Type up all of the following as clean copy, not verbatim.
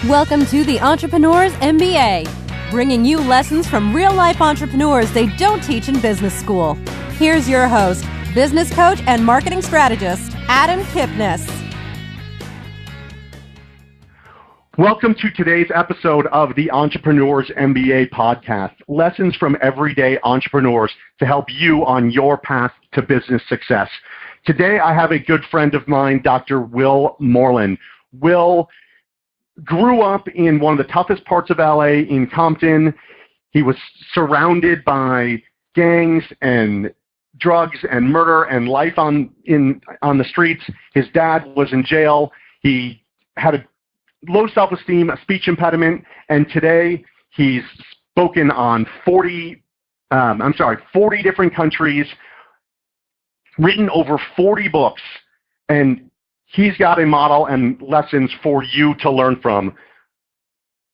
Welcome to the Entrepreneur's MBA, bringing you lessons from real-life entrepreneurs they don't teach in business school. Here's your host, business coach and marketing strategist, Adam Kipnes. Welcome to today's episode of the Entrepreneur's MBA podcast, lessons from everyday entrepreneurs to help you on your path to business success. Today, I have a good friend of mine, Dr. Will Morland. Will grew up in one of the toughest parts of LA in Compton. He was surrounded by gangs and drugs and murder and life on the streets. His dad was in jail. He had a low self-esteem, a speech impediment, and today he's spoken on 40 different countries, written over 40 books, and he's got a model and lessons for you to learn from.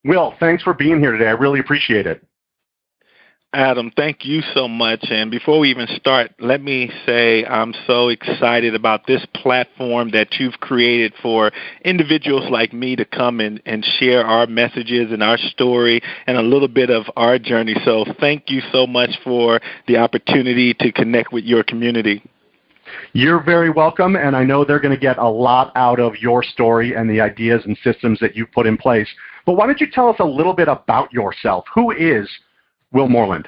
Will, thanks for being here today. I really appreciate it. Adam, thank you so much. And before we even start, let me say I'm so excited about this platform that you've created for individuals like me to come and share our messages and our story and a little bit of our journey. So thank you so much for the opportunity to connect with your community. You're very welcome, and I know they're going to get a lot out of your story and the ideas and systems that you put in place. But why don't you tell us a little bit about yourself? Who is Will Morland?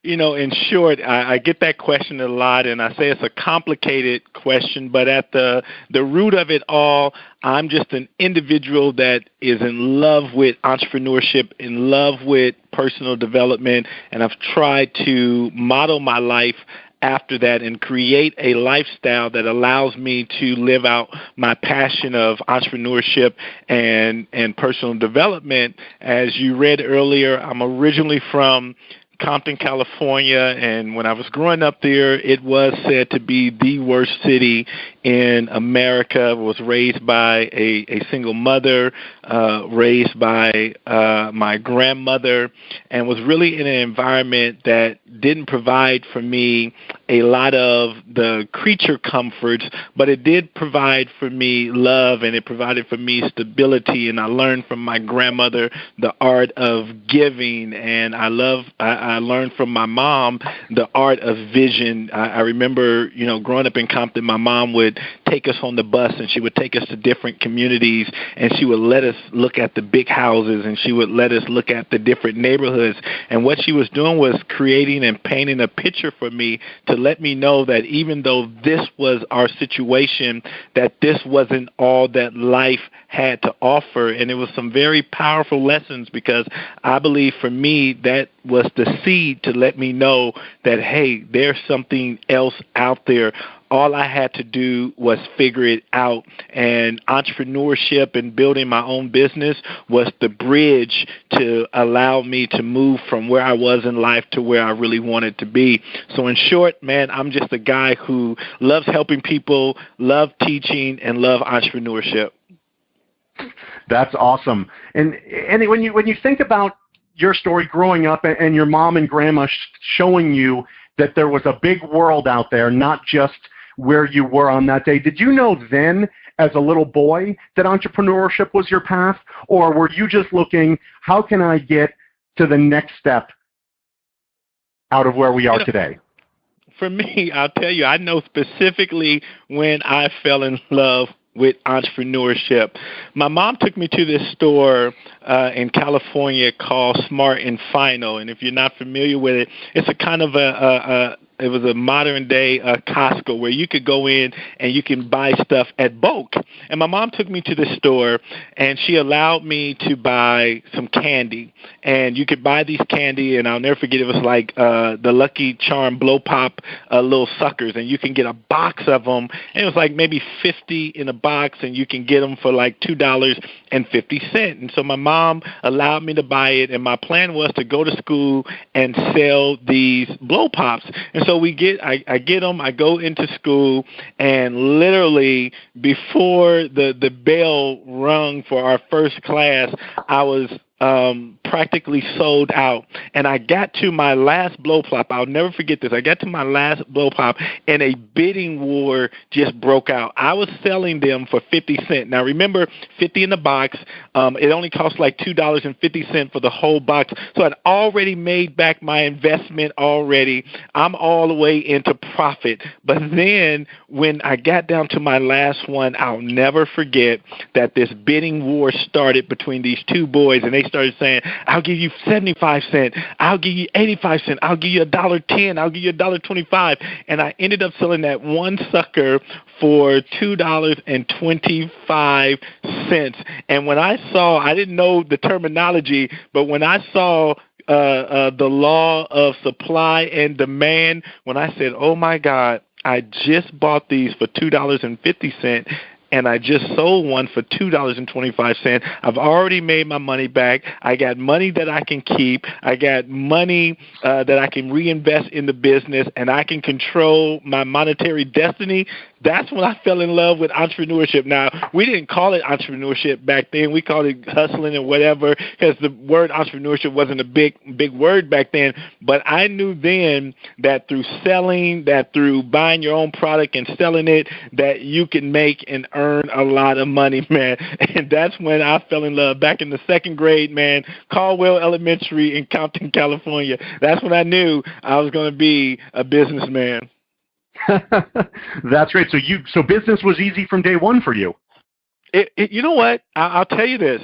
You know, in short, I get that question a lot, and I say it's a complicated question, but at the root of it all, I'm just an individual that is in love with entrepreneurship, in love with personal development, and I've tried to model my life after that and create a lifestyle that allows me to live out my passion of entrepreneurship and personal development. As you read earlier, I'm originally from Compton, California, and when I was growing up there, it was said to be the worst city in America. I was raised by a single mother, raised by my grandmother, and was really in an environment that didn't provide for me a lot of the creature comforts, but it did provide for me love, and it provided for me stability, and I learned from my grandmother the art of giving, and I learned from my mom the art of vision. I remember, growing up in Compton, my mom would take us on the bus, and she would take us to different communities, and she would let us look at the big houses, and she would let us look at the different neighborhoods. And what she was doing was creating and painting a picture for me to let me know that even though this was our situation, that this wasn't all that life had to offer. And it was some very powerful lessons, because I believe for me that was the seed to let me know that, hey, there's something else out there. All I had to do was figure it out, and entrepreneurship and building my own business was the bridge to allow me to move from where I was in life to where I really wanted to be. So in short, man, I'm just a guy who loves helping people, love teaching, and love entrepreneurship. That's awesome. And when you think about your story growing up and your mom and grandma showing you that there was a big world out there, not just where you were on that day, did you know then as a little boy that entrepreneurship was your path? Or were you just looking, how can I get to the next step out of where we are today? For me, I'll tell you, I know specifically when I fell in love with entrepreneurship. My mom took me to this store in California called Smart and Final, and if you're not familiar with it, it's a kind of it was a modern day Costco where you could go in and you can buy stuff at bulk. And my mom took me to the store, and she allowed me to buy some candy. And you could buy these candy, and I'll never forget, it was like the Lucky Charm blow pop little suckers, and you can get a box of them. And it was like maybe 50 in a box, and you can get them for like $2.50. And so my mom allowed me to buy it, and my plan was to go to school and sell these blow pops. And so I get them, I go into school, and literally before the bell rung for our first class, I was practically sold out. And I got to my last blow pop. I'll never forget this. I got to my last blow pop, and a bidding war just broke out. I was selling them for 50 cents. Now, remember, 50 in the box. It only cost like $2.50 for the whole box. So I'd already made back my investment already. I'm all the way into profit. But then when I got down to my last one, I'll never forget that this bidding war started between these two boys, and they started saying, I'll give you 75 cents, I'll give you 85 cents, I'll give you $1.10, I'll give you $1.25. And I ended up selling that one sucker for $2.25. And when I saw, I didn't know the terminology, but when I saw the law of supply and demand, when I said, oh my God, I just bought these for $2.50, and I just sold one for $2.25. I've already made my money back. I got money that I can keep. I got money that I can reinvest in the business, and I can control my monetary destiny. That's when I fell in love with entrepreneurship. Now, we didn't call it entrepreneurship back then. We called it hustling and whatever, because the word entrepreneurship wasn't a big word back then. But I knew then that through selling, that through buying your own product and selling it, that you can make and earn a lot of money, man. And that's when I fell in love, back in the second grade, man, Caldwell Elementary in Compton, California. That's when I knew I was going to be a businessman. That's great. So business was easy from day one for you. You know what? I'll tell you this.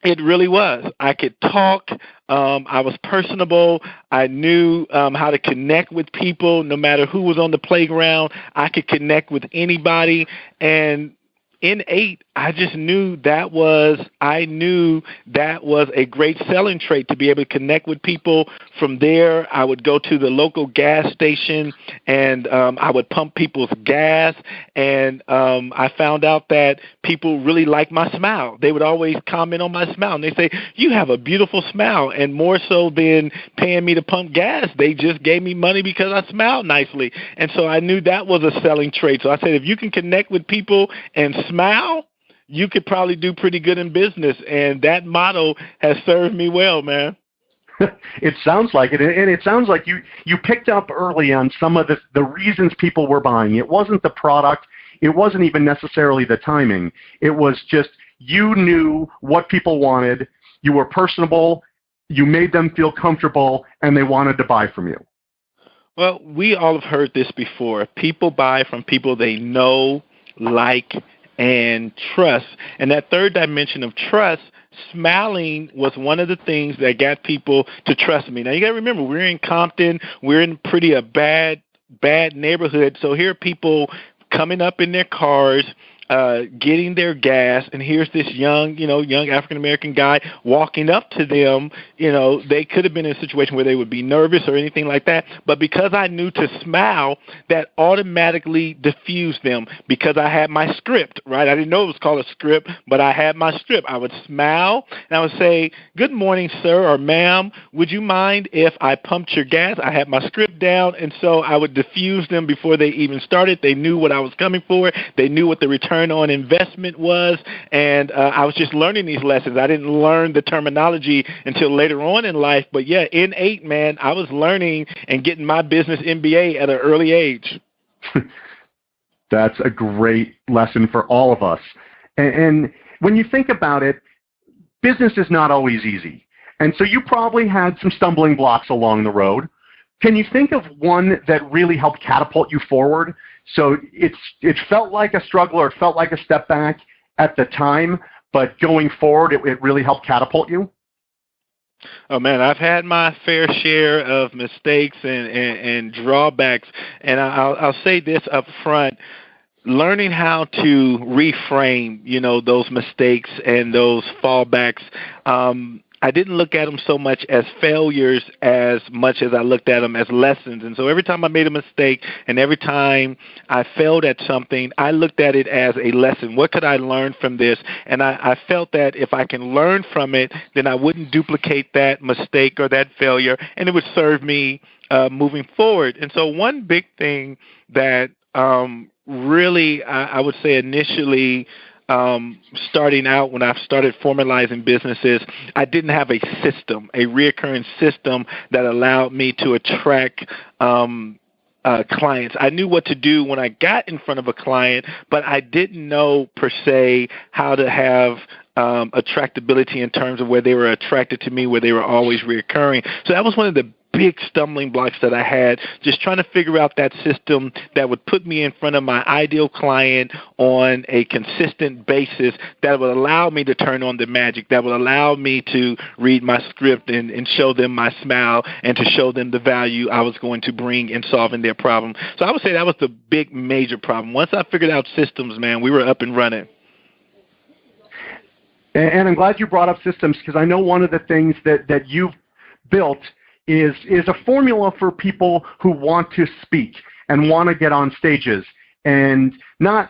It really was. I could talk. I was personable. I knew how to connect with people, no matter who was on the playground. I could connect with anybody. And in 8, I just knew that was a great selling trait, to be able to connect with people. From there, I would go to the local gas station, and I would pump people's gas, and I found out that people really like my smile. They would always comment on my smile, and they say, you have a beautiful smile. And more so than paying me to pump gas, they just gave me money because I smiled nicely. And so I knew that was a selling trait. So I said, if you can connect with people and smile, you could probably do pretty good in business. And that motto has served me well, man. It sounds like it. And it sounds like you picked up early on some of the reasons people were buying. It wasn't the product. It wasn't even necessarily the timing. It was just you knew what people wanted. You were personable. You made them feel comfortable, and they wanted to buy from you. Well, we all have heard this before. People buy from people they know, like, and trust. And that third dimension of trust, smiling, was one of the things that got people to trust me. Now, you got to remember, we're in Compton. We're in pretty a bad neighborhood. So here are people coming up in their cars, getting their gas, and here's this young African-American guy walking up to them. They could have been in a situation where they would be nervous or anything like that, but because I knew to smile, that automatically diffused them, because I had my script, right? I didn't know it was called a script, but I had my script. I would smile, and I would say, good morning, sir or ma'am. Would you mind if I pumped your gas? I had my script down, and so I would diffuse them before they even started. They knew what I was coming for. They knew what the return on investment was, and I was just learning these lessons. I didn't learn the terminology until later on in life, but yeah, in 8, man, I was learning and getting my business MBA at an early age. That's a great lesson for all of us. And when you think about it, business is not always easy, and so you probably had some stumbling blocks along the road. Can you think of one that really helped catapult you forward? So it felt like a struggle, or it felt like a step back at the time, but going forward, it really helped catapult you? Oh, man, I've had my fair share of mistakes and drawbacks, and I'll say this up front. Learning how to reframe, those mistakes and those fallbacks, I didn't look at them so much as failures as much as I looked at them as lessons. And so every time I made a mistake and every time I failed at something, I looked at it as a lesson. What could I learn from this? And I felt that if I can learn from it, then I wouldn't duplicate that mistake or that failure, and it would serve me moving forward. And so one big thing that really, I would say initially, starting out, when I started formalizing businesses, I didn't have a system, a reoccurring system that allowed me to attract clients. I knew what to do when I got in front of a client, but I didn't know per se how to have attractability in terms of where they were attracted to me, where they were always reoccurring. So that was one of the big stumbling blocks that I had, just trying to figure out that system that would put me in front of my ideal client on a consistent basis, that would allow me to turn on the magic, that would allow me to read my script and show them my smile and to show them the value I was going to bring in solving their problem. So I would say that was the big major problem. Once I figured out systems, man, we were up and running. And I'm glad you brought up systems, because I know one of the things that you've built is a formula for people who want to speak and want to get on stages. And not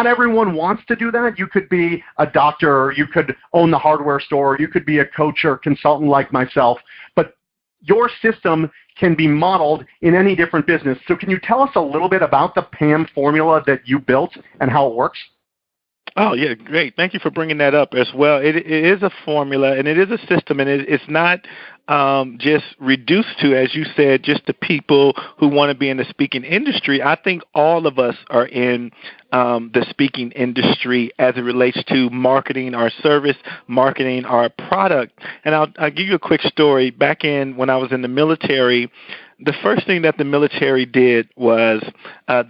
everyone wants to do that. You could be a doctor, or you could own the hardware store, or you could be a coach or consultant like myself. But your system can be modeled in any different business. So can you tell us a little bit about the PAM formula that you built and how it works? Oh, yeah, great. Thank you for bringing that up as well. It is a formula, and it is a system, and it's not just reduced to, as you said, just the people who want to be in the speaking industry. I think all of us are in the speaking industry as it relates to marketing our service, marketing our product. And I'll give you a quick story. Back when I was in the military, the first thing that the military did was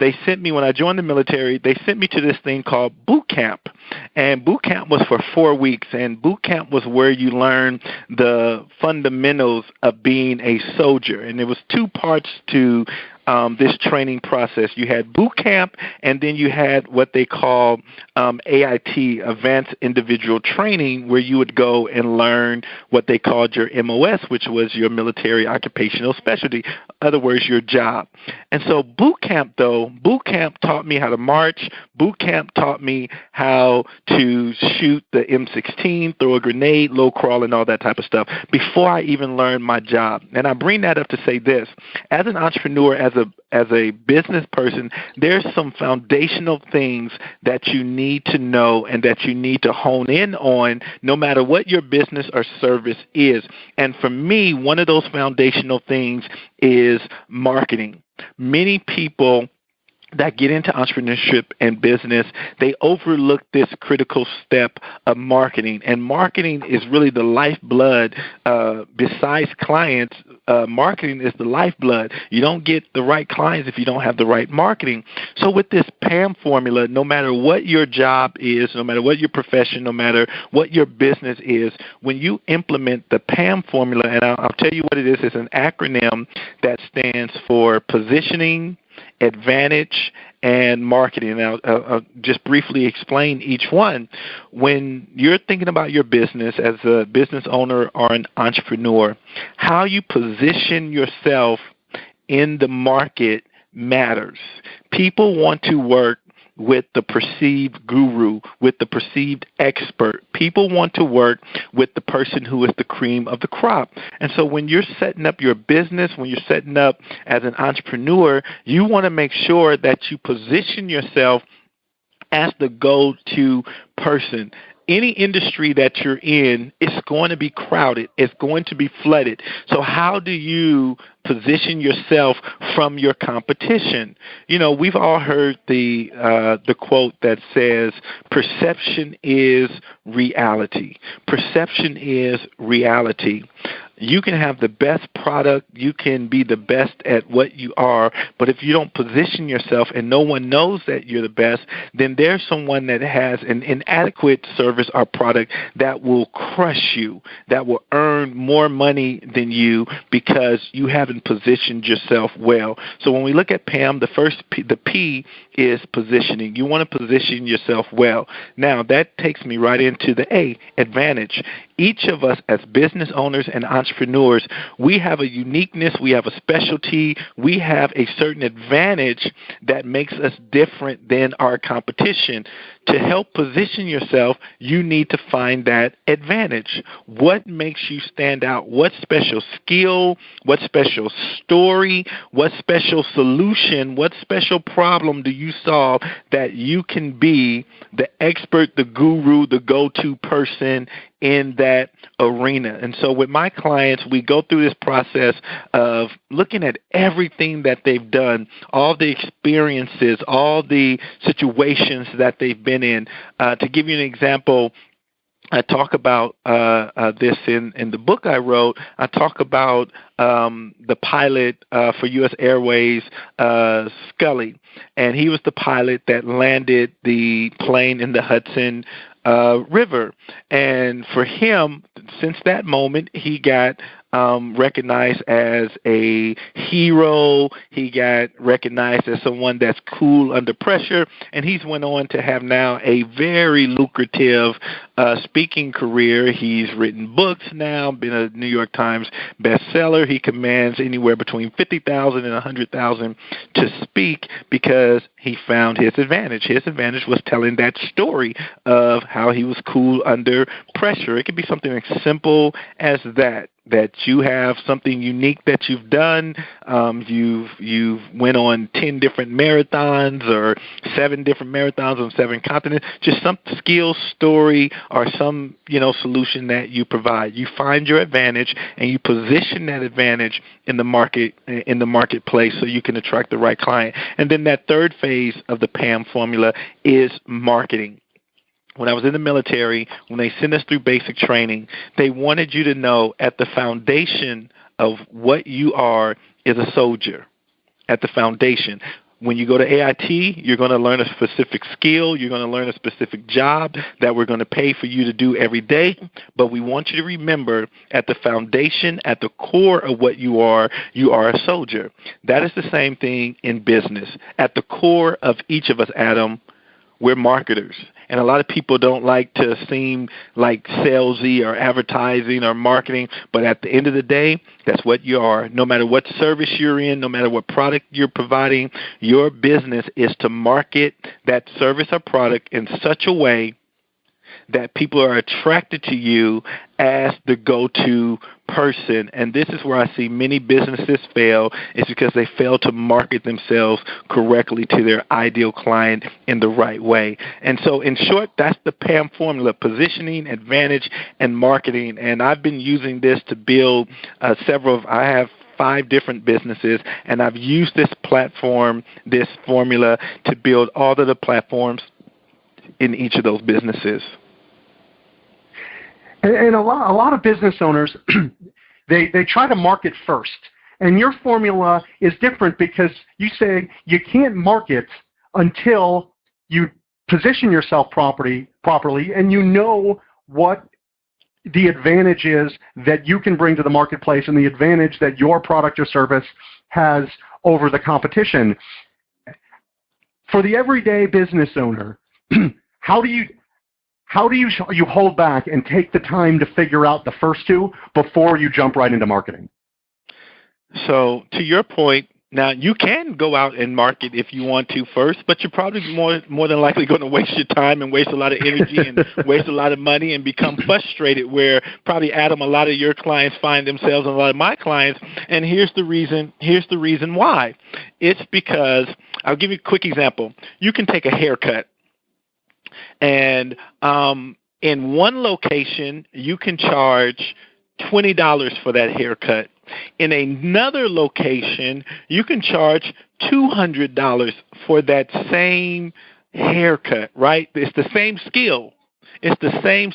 they sent me, when I joined the military, they sent me to this thing called boot camp. And boot camp was for 4 weeks, and boot camp was where you learn the fundamentals of being a soldier. And there was 2 parts to this training process. You had boot camp, and then you had what they call AIT, Advanced Individual Training, where you would go and learn what they called your MOS, which was your military occupational specialty, in other words, your job. And so boot camp taught me how to march. Boot camp taught me how to shoot the M16, throw a grenade, low crawl, and all that type of stuff before I even learned my job. And I bring that up to say this: as an entrepreneur, as a business person, there's some foundational things that you need to know and that you need to hone in on, no matter what your business or service is. And for me, one of those foundational things is marketing. Many people that get into entrepreneurship and business, they overlook this critical step of marketing. And marketing is really the lifeblood. Besides clients, marketing is the lifeblood. You don't get the right clients if you don't have the right marketing. So with this PAM formula, no matter what your job is, no matter what your profession, no matter what your business is, when you implement the PAM formula, and I'll tell you what it is, it's an acronym that stands for positioning, advantage, and marketing. Now, I'll just briefly explain each one. When you're thinking about your business as a business owner or an entrepreneur, how you position yourself in the market matters. People want to work with the perceived guru, with the perceived expert. People want to work with the person who is the cream of the crop. And so when you're setting up your business, when you're setting up as an entrepreneur, you want to make sure that you position yourself as the go-to person. Any industry that you're in, it's going to be crowded. It's going to be flooded. So how do you position yourself from your competition? You know, we've all heard the quote that says, perception is reality. Perception is reality. You can have the best product, you can be the best at what you are, but if you don't position yourself and no one knows that you're the best, then there's someone that has an inadequate service or product that will crush you, that will earn more money than you because you haven't positioned yourself well. So when we look at PAM, the P is positioning. You want to position yourself well. Now, that takes me right into the A, advantage. Each of us as business owners and entrepreneurs, we have a uniqueness, we have a specialty, we have a certain advantage that makes us different than our competition. To help position position yourself, you need to find that advantage. What makes you stand out? What special skill, what special story, what special solution, what special problem do you solve that you can be the expert, the guru, the go-to person in that arena? And so with my clients, we go through this process of looking at everything that they've done, all the experiences, all the situations that they've been in. To give you an example, I talk about this in the book I wrote. I talk about the pilot for U.S. Airways, Scully, and he was the pilot that landed the plane in the Hudson River. And for him, since that moment, he got recognized as a hero. He got recognized as someone that's cool under pressure, and he's went on to have now a very lucrative speaking career. He's written books now, been a New York Times bestseller. He commands anywhere between $50,000 and $100,000 to speak because he found his advantage. His advantage was telling that story of how he was cool under pressure. It could be something as simple as that you have something unique that you've done. You've went on 10 different marathons or 7 different marathons on 7 continents. Just some skill, story, or some solution that you provide. You find your advantage and you position that advantage in the marketplace so you can attract the right client. And then that third phase of the PAM formula is marketing. When I was in the military, when they sent us through basic training, they wanted you to know at the foundation of what you are is a soldier. At the foundation. When you go to AIT, you're going to learn a specific skill. You're going to learn a specific job that we're going to pay for you to do every day. But we want you to remember at the foundation, at the core of what you are a soldier. That is the same thing in business. At the core of each of us, Adam, we're marketers. And a lot of people don't like to seem like salesy or advertising or marketing, but at the end of the day, that's what you are. No matter what service you're in, no matter what product you're providing, your business is to market that service or product in such a way that people are attracted to you as the go-to person. And this is where I see many businesses fail, is because they fail to market themselves correctly to their ideal client in the right way. And so in short, that's the PAM formula: positioning, advantage, and marketing. And I've been using this to build I have 5 different businesses, and I've used this platform, this formula, to build all of the platforms in each of those businesses. And a lot of business owners, they try to market first. And your formula is different because you say you can't market until you position yourself properly and you know what the advantage is that you can bring to the marketplace and the advantage that your product or service has over the competition. For the everyday business owner, how do you hold back and take the time to figure out the first 2 before you jump right into marketing? So to your point, now you can go out and market if you want to first, but you're probably more than likely going to waste your time and waste a lot of energy and waste a lot of money and become frustrated, where probably, Adam, a lot of your clients find themselves and a lot of my clients. And here's the reason why. It's because, I'll give you a quick example. You can take a haircut. And in one location, you can charge $20 for that haircut. In another location, you can charge $200 for that same haircut, right? It's the same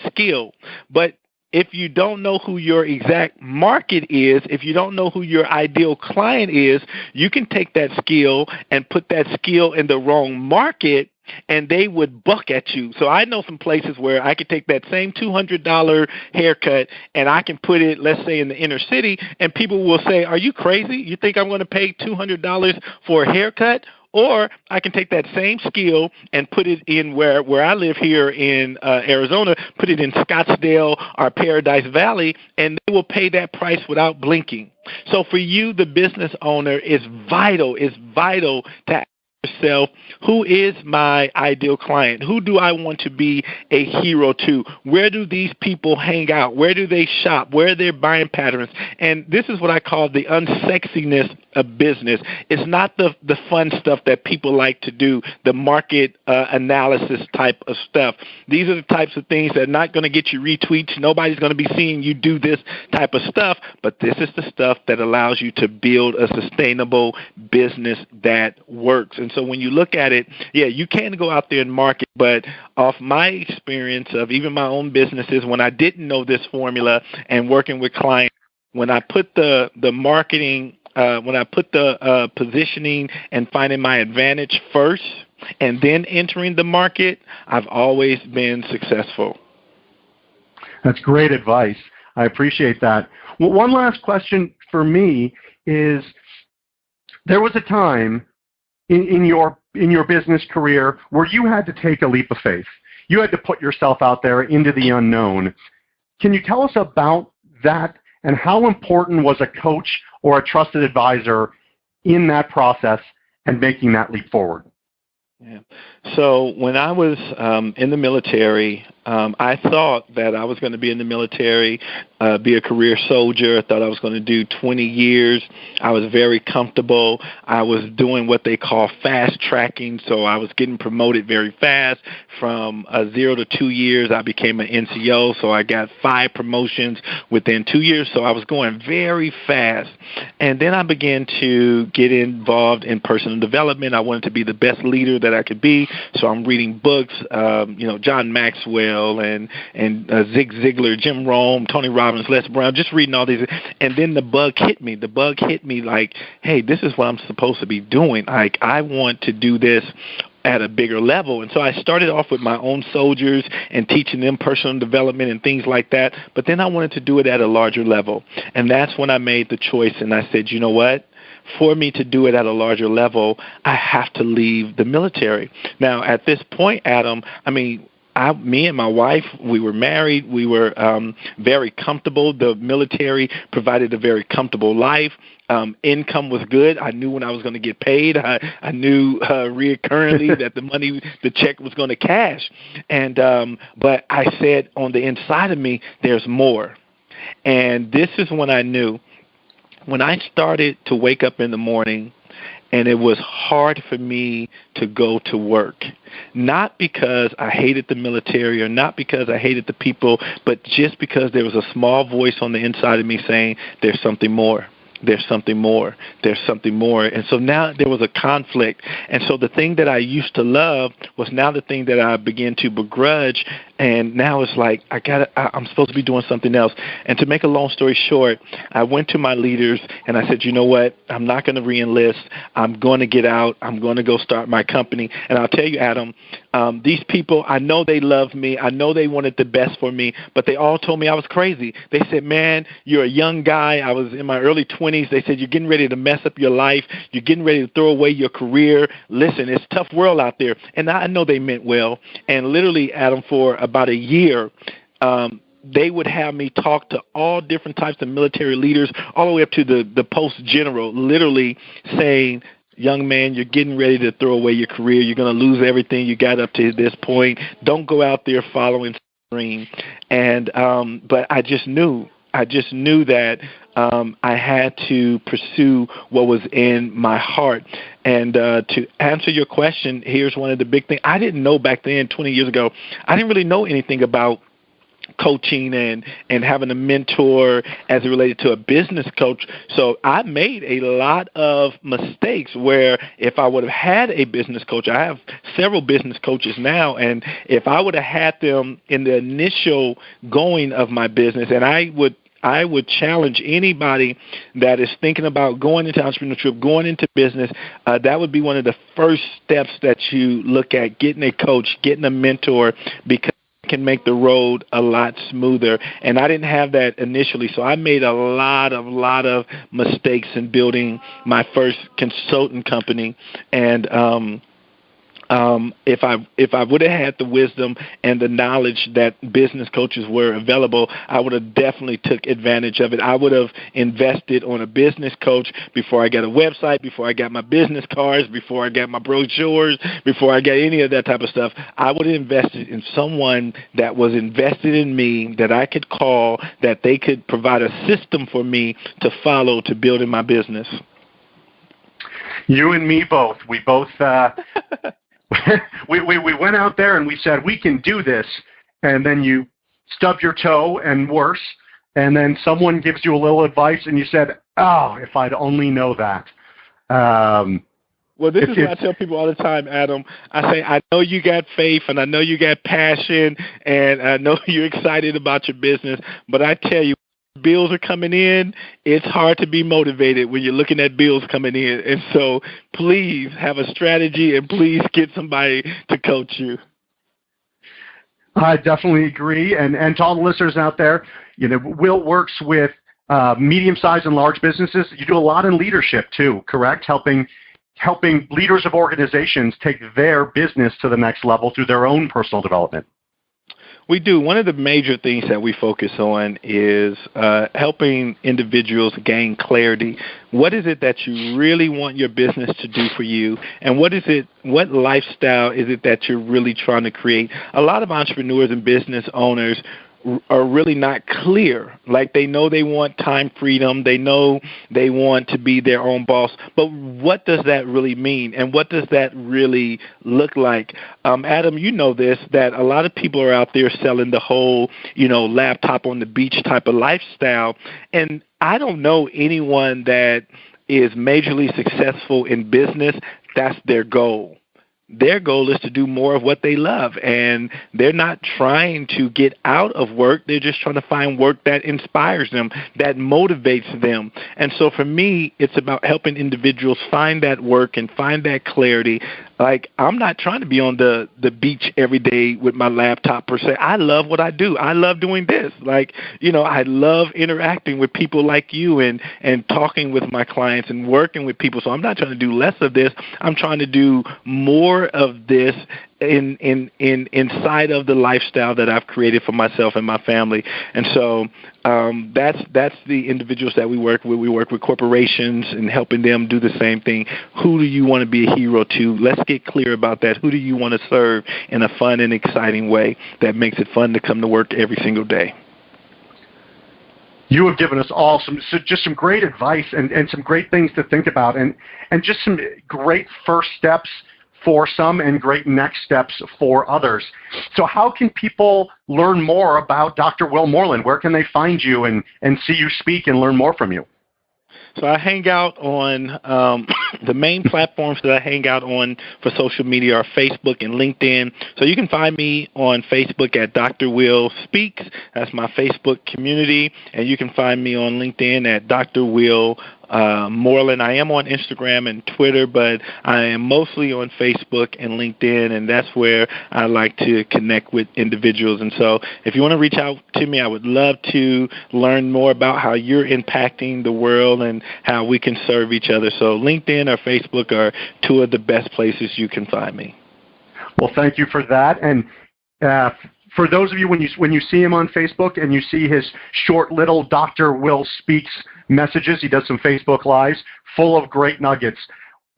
skill. But if you don't know who your exact market is, if you don't know who your ideal client is, you can take that skill and put that skill in the wrong market, and they would buck at you. So I know some places where I could take that same $200 haircut and I can put it, let's say, in the inner city, and people will say, "Are you crazy? You think I'm going to pay $200 for a haircut?" Or I can take that same skill and put it in where I live here in Arizona, put it in Scottsdale or Paradise Valley, and they will pay that price without blinking. So for you, the business owner, it's vital to yourself, who is my ideal client? Who do I want to be a hero to? Where do these people hang out? Where do they shop? Where are their buying patterns? And this is what I call the unsexiness of business. It's not the fun stuff that people like to do, the market analysis type of stuff. These are the types of things that are not going to get you retweets. Nobody's going to be seeing you do this type of stuff, but this is the stuff that allows you to build a sustainable business that works. And so when you look at it, yeah, you can go out there and market, but off my experience of even my own businesses, when I didn't know this formula and working with clients, when I put the marketing, when I put the positioning and finding my advantage first and then entering the market, I've always been successful. That's great advice. I appreciate that. Well, one last question for me is, there was a time in your business career where you had to take a leap of faith. You had to put yourself out there into the unknown. Can you tell us about that and how important was a coach or a trusted advisor in that process and making that leap forward? Yeah. So when I was in the military, I thought that I was going to be in the military, be a career soldier. I thought I was going to do 20 years. I was very comfortable. I was doing what they call fast tracking, so I was getting promoted very fast. From 0 to 2 years, I became an NCO, so I got 5 promotions within 2 years, so I was going very fast. And then I began to get involved in personal development. I wanted to be the best leader that I could be, so I'm reading books, John Maxwell and Zig Ziglar, Jim Rohn, Tony Robbins, Les Brown, just reading all these. And then the bug hit me. The bug hit me like, hey, this is what I'm supposed to be doing. Like, I want to do this at a bigger level. And so I started off with my own soldiers and teaching them personal development and things like that. But then I wanted to do it at a larger level. And that's when I made the choice. And I said, you know what? For me to do it at a larger level, I have to leave the military. Now, at this point, Adam, me and my wife, we were married. We were very comfortable. The military provided a very comfortable life. Income was good. I knew when I was going to get paid. I knew reoccurrently that the check was going to cash. And but I said on the inside of me, there's more. And this is when I knew. When I started to wake up in the morning, and it was hard for me to go to work, not because I hated the military or not because I hated the people, but just because there was a small voice on the inside of me saying, there's something more. There's something more. There's something more. And so now there was a conflict. And so the thing that I used to love was now the thing that I began to begrudge. And now it's like, I'm supposed to be doing something else. And to make a long story short, I went to my leaders and I said, you know what? I'm not going to re-enlist. I'm going to get out. I'm going to go start my company. And I'll tell you, Adam, these people, I know they loved me. I know they wanted the best for me, but they all told me I was crazy. They said, man, you're a young guy. I was in my early 20s. They said, you're getting ready to mess up your life. You're getting ready to throw away your career. Listen, it's a tough world out there. And I know they meant well. And literally, Adam, for about a year, they would have me talk to all different types of military leaders, all the way up to the post general, literally saying, young man, you're getting ready to throw away your career. You're going to lose everything you got up to this point. Don't go out there following dream. And but I just knew that I had to pursue what was in my heart. And to answer your question, here's one of the big things. I didn't know back then, 20 years ago, I didn't really know anything about coaching and having a mentor as it related to a business coach. So I made a lot of mistakes where if I would have had a business coach, I have several business coaches now, and if I would have had them in the initial going of my business, and I would challenge anybody that is thinking about going into entrepreneurship, going into business, that would be one of the first steps that you look at, getting a coach, getting a mentor, because it can make the road a lot smoother. And I didn't have that initially, so I made a lot of mistakes in building my first consultant company. And if I would have had the wisdom and the knowledge that business coaches were available, I would have definitely took advantage of it. I would have invested on a business coach before I got a website, before I got my business cards, before I got my brochures, before I got any of that type of stuff. I would have invested in someone that was invested in me, that I could call, that they could provide a system for me to follow to building my business. You and me both. We both we went out there and we said, we can do this. And then you stubbed your toe and worse. And then someone gives you a little advice and you said, oh, if I'd only know that. Well, this is what I tell people all the time, Adam. I say, I know you got faith and I know you got passion and I know you're excited about your business. But I tell you, bills are coming in, it's hard to be motivated when you're looking at bills coming in. And so please have a strategy and please get somebody to coach you. I definitely agree. And to all the listeners out there, Will works with medium-sized and large businesses. You do a lot in leadership too, correct? Helping leaders of organizations take their business to the next level through their own personal development. We do. One of the major things that we focus on is helping individuals gain clarity. What is it that you really want your business to do for you? And what lifestyle is it that you're really trying to create? A lot of entrepreneurs and business owners are really not clear. Like, they know they want time freedom. They know they want to be their own boss. But what does that really mean? And what does that really look like? Adam, you know this, that a lot of people are out there selling the whole, laptop on the beach type of lifestyle. And I don't know anyone that is majorly successful in business that's their goal. Their goal is to do more of what they love, and they're not trying to get out of work. They're just trying to find work that inspires them, that motivates them. And so for me, it's about helping individuals find that work and find that clarity. Like, I'm not trying to be on the beach every day with my laptop per se. I love what I do. I love doing this. I love interacting with people like you and talking with my clients and working with people. So I'm not trying to do less of this. I'm trying to do more of this inside of the lifestyle that I've created for myself and my family. And so that's the individuals that we work with. We work with corporations and helping them do the same thing. Who do you want to be a hero to? Let's get clear about that. Who do you want to serve in a fun and exciting way that makes it fun to come to work every single day? You have given us all some great advice and some great things to think about and just some great first steps for some and great next steps for others. So how can people learn more about Dr. Will Morland? Where can they find you and see you speak and learn more from you? So I hang out on the main platforms that I hang out on for social media are Facebook and LinkedIn. So you can find me on Facebook at Dr. Will Speaks. That's my Facebook community. And you can find me on LinkedIn at Dr. Will Morland. I am on Instagram and Twitter, but I am mostly on Facebook and LinkedIn, and that's where I like to connect with individuals. And so if you want to reach out to me, I would love to learn more about how you're impacting the world and how we can serve each other. So LinkedIn or Facebook are two of the best places you can find me. Well, thank you for that. And for those of you, when you see him on Facebook and you see his short little Dr. Will Speaks messages, he does some Facebook Lives full of great nuggets.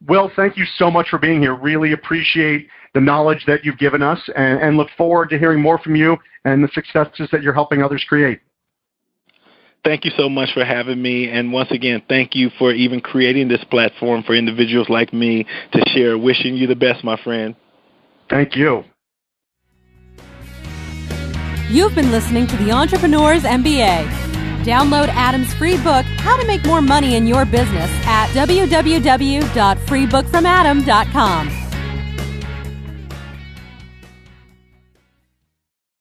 Will, thank you so much for being here. Really appreciate the knowledge that you've given us and look forward to hearing more from you and the successes that you're helping others create. Thank you so much for having me. And once again, thank you for even creating this platform for individuals like me to share. Wishing you the best, my friend. Thank you. You've been listening to the Entrepreneur's MBA. Download Adam's free book, How to Make More Money in Your Business, at www.freebookfromadam.com.